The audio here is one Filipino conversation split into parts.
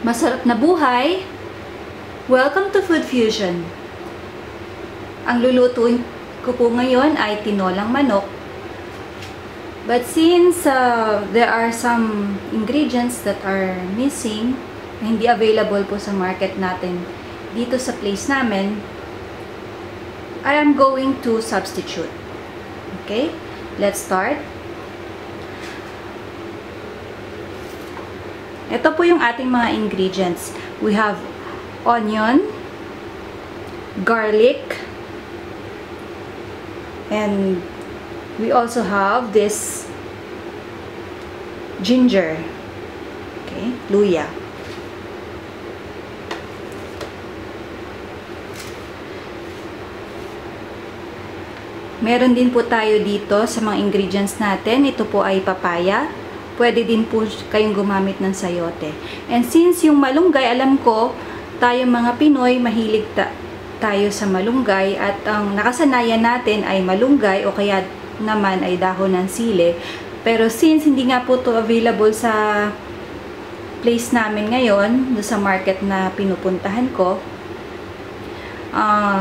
Masarap na buhay! Welcome to Food Fusion! Ang lulutuin ko po ngayon ay tinolang manok. But since there are some ingredients that are missing, na hindi available po sa market natin dito sa place namin, I am going to substitute. Okay? Let's start. Ito po yung ating mga ingredients. We have onion, garlic, and we also have this ginger. Okay, luya. Meron din po tayo dito sa mga ingredients natin. Ito po ay papaya. Pwede din po kayong gumamit ng sayote. And since yung malunggay, alam ko, tayo mga Pinoy, mahilig tayo sa malunggay at ang nakasanayan natin ay malunggay o kaya naman ay dahon ng sili. Pero since hindi nga po to available sa place namin ngayon, sa market na pinupuntahan ko,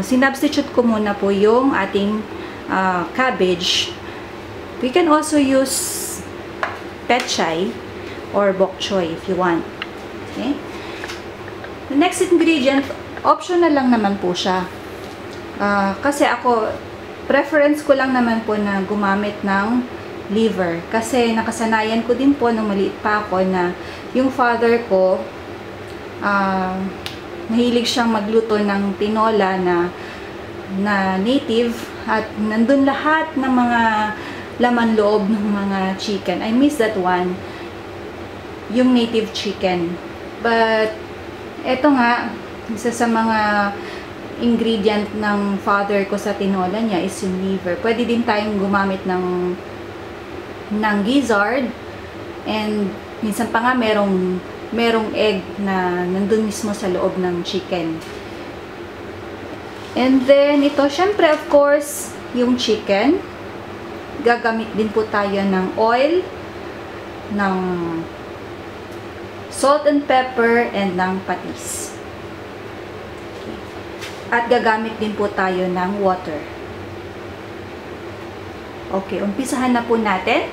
sinubstitute ko muna po yung ating cabbage. We can also use pechay or bok choy if you want. Okay? The next ingredient, optional lang naman po siya. Kasi ako, preference ko lang naman po na gumamit ng liver. Kasi nakasanayan ko din po nung maliit pa ako na yung father ko, mahilig siyang magluto ng tinola na native at nandun lahat ng mga laman loob ng mga chicken. I miss that one. Yung native chicken. But, eto nga, isa sa mga ingredient ng father ko sa tinola niya is yung liver. Pwede din tayong gumamit ng gizzard. And, minsan pa nga merong egg na nandun mismo sa loob ng chicken. And then, ito, syempre, of course, yung chicken. Gagamit din po tayo ng oil, ng salt and pepper, and ng patis. At gagamit din po tayo ng water. Okay, umpisahan na po natin.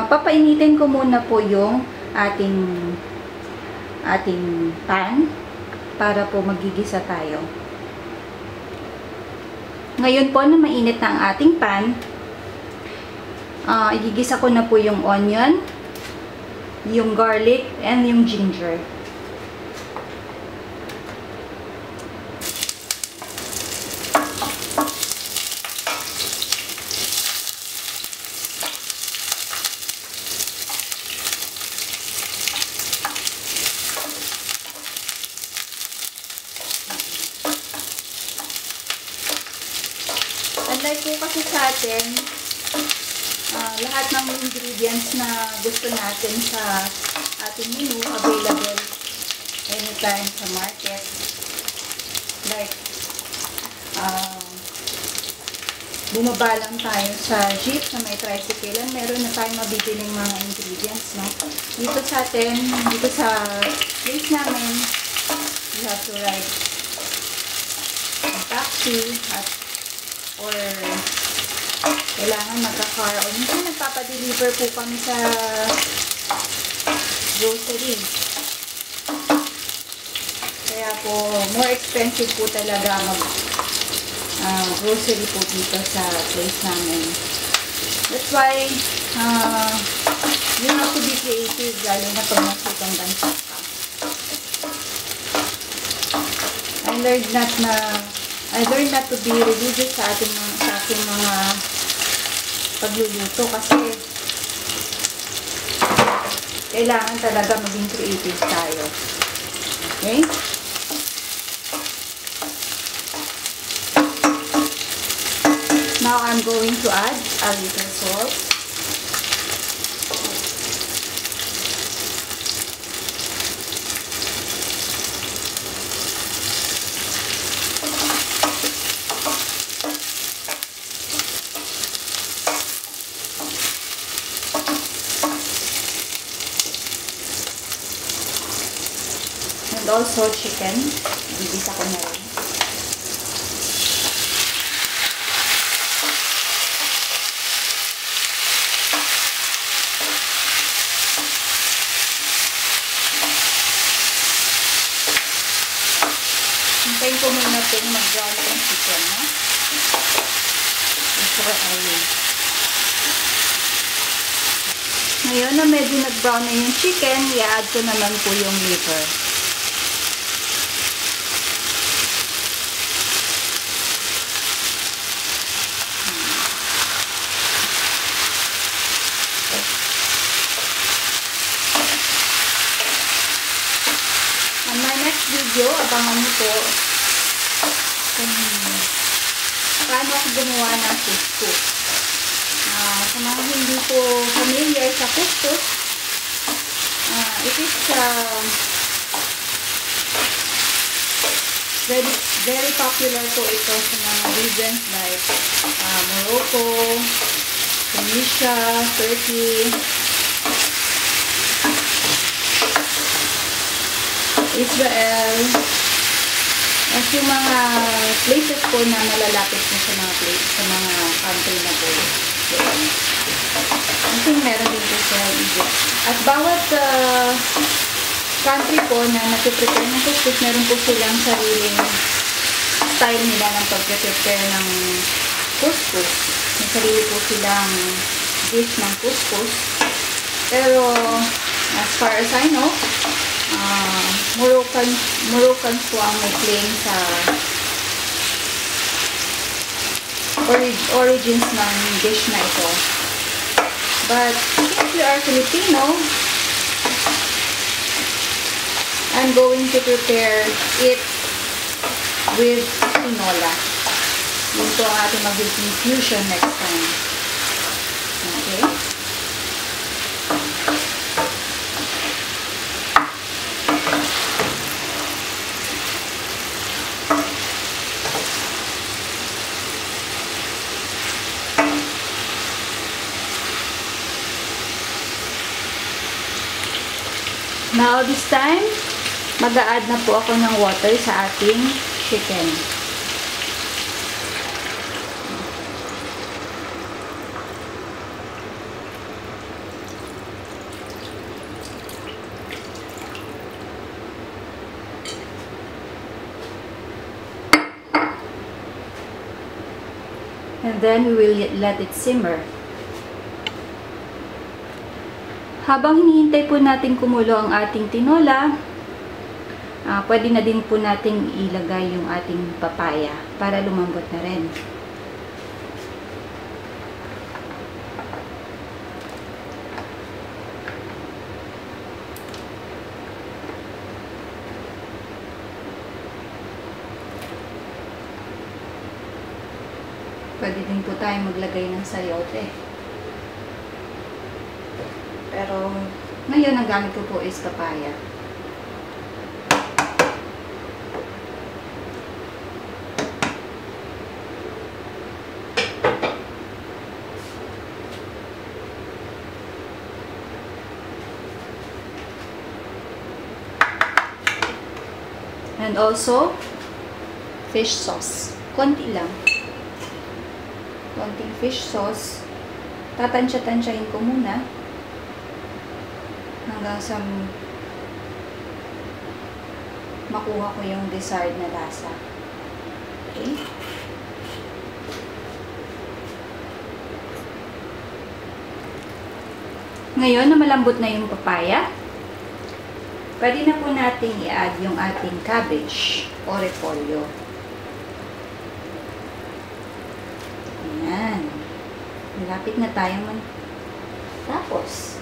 Papainitin ko muna po yung ating pan para po magigisa tayo. Ngayon po na mainit na ang ating pan, igigisa ko na po yung onion, yung garlic, and yung ginger. Unlike po kasi sa atin, lahat ng ingredients na gusto natin sa ating menu available anytime sa market. Like, bumaba lang tayo sa jeep na may tricycle, meron na tayong mabibiling mga ingredients, no? Dito sa atin, dito sa place namin, you have to ride a taxi or kailangan magka-car o minsan nagpapadeliver po kami sa grocery. Kaya po more expensive po talaga grocery po dito sa place namin. That's why you have to be creative lalo na pag nasitong bansa ka. I learned not to be religious sa ating mga pagluluto kasi kailangan talaga maging creative tayo. Okay? Now I'm going to add a little salt. also chicken. Gigisa ko na rin. Hintayin ko muna itong mag-brown yung chicken, no? Before I Ngayon na medyo nag-brown na yung chicken, i-add ko naman po yung liver. On my next video, abangan nyo po kung paano ako gumawa ng couscous. Sa mga hindi po familiar sa couscous, it is very popular po ito sa mga regions like Morocco, Tunisia, Turkey, Israel, at yung mga places po na malalapit na sa mga country na po. I think meron din po sa Egypt. At bawat country po na nag-prepare ng couscous, meron po silang sariling style nila ng pag-prepare ng couscous. May sarili po silang dish ng couscous. Pero, as far as I know, Moroccans po ang may claim sa origins ng dish na ito. But since we are Filipino, I'm going to prepare it with tinola. Yun po ang ating magiging fusion next time. Okay? Now, this time, mag-a-add na po ako ng water sa ating chicken. And then, we will let it simmer. Habang hinihintay po natin kumulo ang ating tinola, pwede na din po nating ilagay yung ating papaya para lumambot na rin. Pwede din po tayo maglagay ng sayote. Pero, ngayon, ang gamit ko po is papaya. And also, fish sauce. Konti lang. Konting fish sauce. Tatansya-tansyahin ko muna. Hanggang sa makuha ko yung desired na lasa. Okay? Ngayon na malambot na yung papaya, pwede na po natin i-add yung ating cabbage o repolyo. Ayan. Malapit na tayo tapos.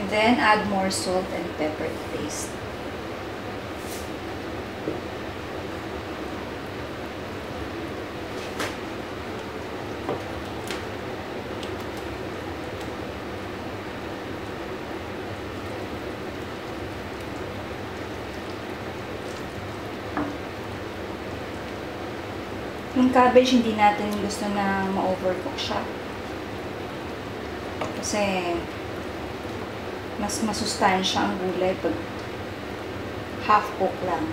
Then, add more salt and pepper to taste. Yung cabbage, hindi natin gusto na ma-overcook siya. Kasi, mas masustansya ang gulay pag half-cook lang.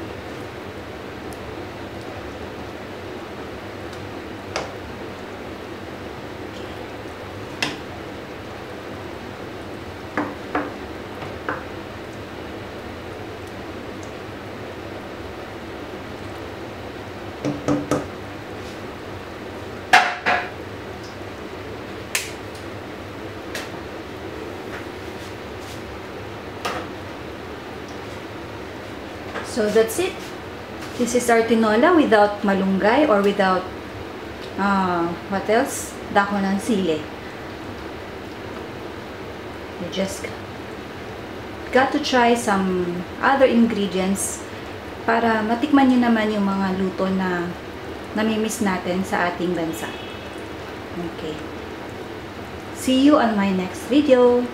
So that's it. This is our tinola without malunggay or without what else? Dahon ng sili. You just got to try some other ingredients para matikman nyo naman yung mga luto na namimiss natin sa ating bansa. Okay. See you on my next video.